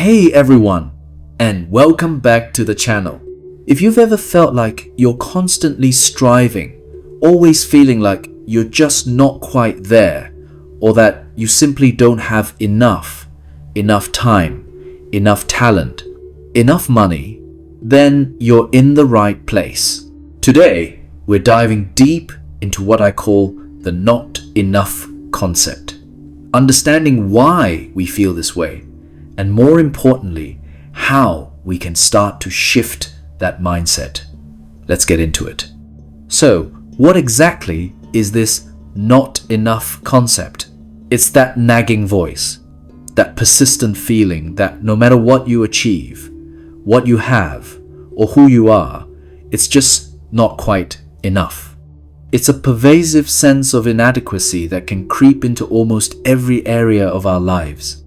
Hey everyone, and welcome back to the channel. If you've ever felt like you're constantly striving, always feeling like you're just not quite there, or that you simply don't have enough time, enough talent, enough money, then you're in the right place. Today, we're diving deep into what I call the not enough concept. Understanding why we feel this way, and more importantly, how we can start to shift that mindset. Let's get into it. So, what exactly is this not enough concept? It's that nagging voice, that persistent feeling that no matter what you achieve, what you have, or who you are, it's just not quite enough. It's a pervasive sense of inadequacy that can creep into almost every area of our lives.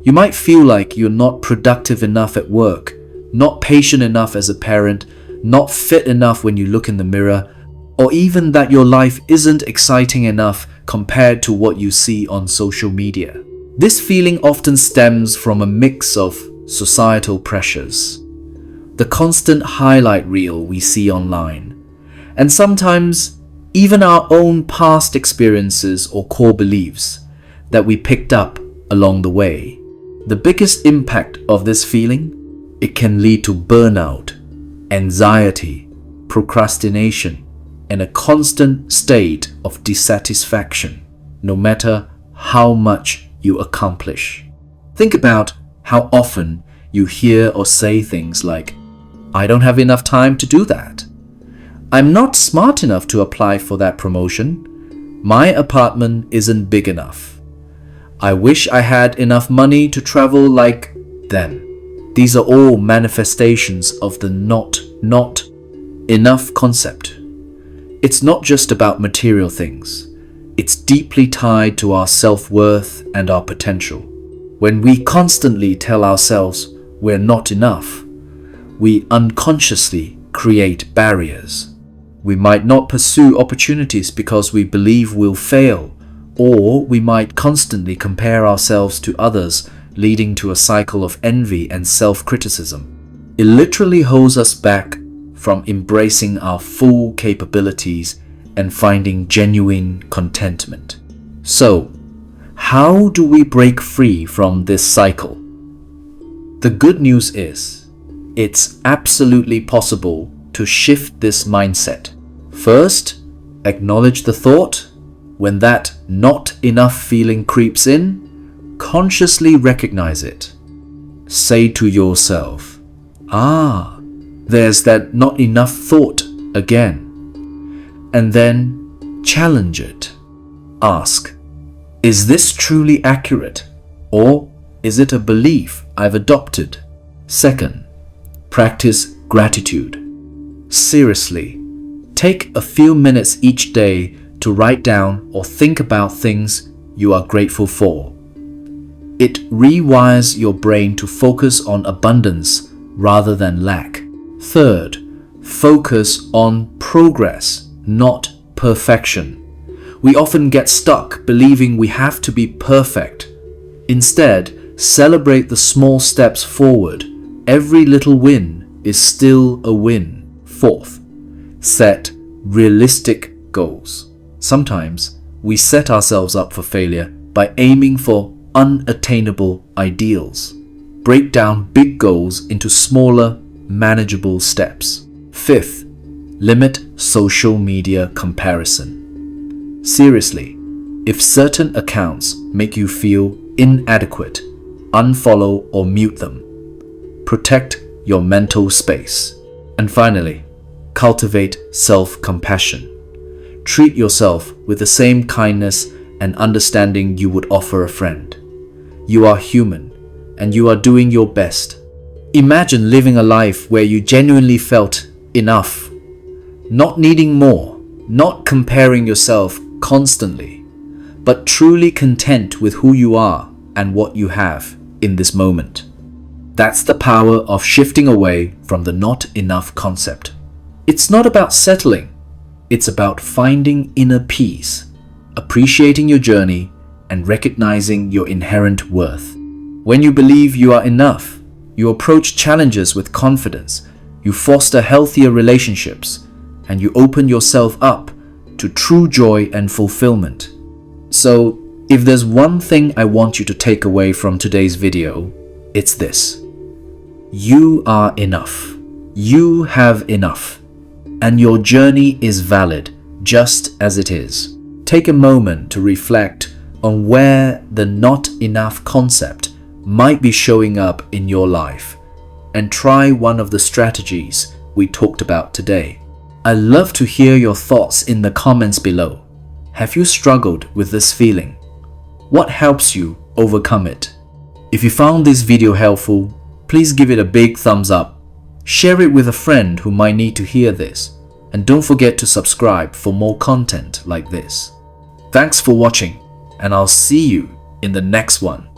You might feel like you're not productive enough at work, not patient enough as a parent, not fit enough when you look in the mirror, or even that your life isn't exciting enough compared to what you see on social media. This feeling often stems from a mix of societal pressures, the constant highlight reel we see online, and sometimes even our own past experiences or core beliefs that we picked up along the way. The biggest impact of this feeling, it can lead to burnout, anxiety, procrastination, and a constant state of dissatisfaction, no matter how much you accomplish. Think about how often you hear or say things like, "I don't have enough time to do that. I'm not smart enough to apply for that promotion. My apartment isn't big enough. I wish I had enough money to travel like them." These are all manifestations of the not enough concept. It's not just about material things. It's deeply tied to our self-worth and our potential. When we constantly tell ourselves we're not enough, we unconsciously create barriers. We might not pursue opportunities because we believe we'll fail, or we might constantly compare ourselves to others, leading to a cycle of envy and self-criticism. It literally holds us back from embracing our full capabilities and finding genuine contentment. So, how do we break free from this cycle? The good news is, it's absolutely possible to shift this mindset. First, acknowledge the thought. When that not enough feeling creeps in, consciously recognize it. Say to yourself, there's that not enough thought again. And then challenge it. Ask, is this truly accurate? Or is it a belief I've adopted? Second, practice gratitude. Seriously, take a few minutes each day to write down or think about things you are grateful for. It rewires your brain to focus on abundance rather than lack. Third, focus on progress, not perfection. We often get stuck believing we have to be perfect. Instead, celebrate the small steps forward. Every little win is still a win. Fourth, set realistic goals. Sometimes we set ourselves up for failure by aiming for unattainable ideals. Break down big goals into smaller, manageable steps. Fifth, limit social media comparison. Seriously, if certain accounts make you feel inadequate, unfollow or mute them. Protect your mental space. And finally, cultivate self-compassion. Treat yourself with the same kindness and understanding you would offer a friend. You are human, and you are doing your best. Imagine living a life where you genuinely felt enough, not needing more, not comparing yourself constantly, but truly content with who you are and what you have in this moment. That's the power of shifting away from the not enough concept. It's not about settling. It's about finding inner peace, appreciating your journey, and recognizing your inherent worth. When you believe you are enough, You approach challenges with confidence, you foster healthier relationships, and you open yourself up to true joy and fulfillment. So, if there's one thing I want you to take away from today's video, it's this. You are enough. You have enough. And your journey is valid, just as it is. Take a moment to reflect on where the not enough concept might be showing up in your life, and try one of the strategies we talked about today. I'd love to hear your thoughts in the comments below. Have you struggled with this feeling? What helps you overcome it? If you found this video helpful, please give it a big thumbs up. Share it with a friend who might need to hear this, and don't forget to subscribe for more content like this. Thanks for watching, and I'll see you in the next one.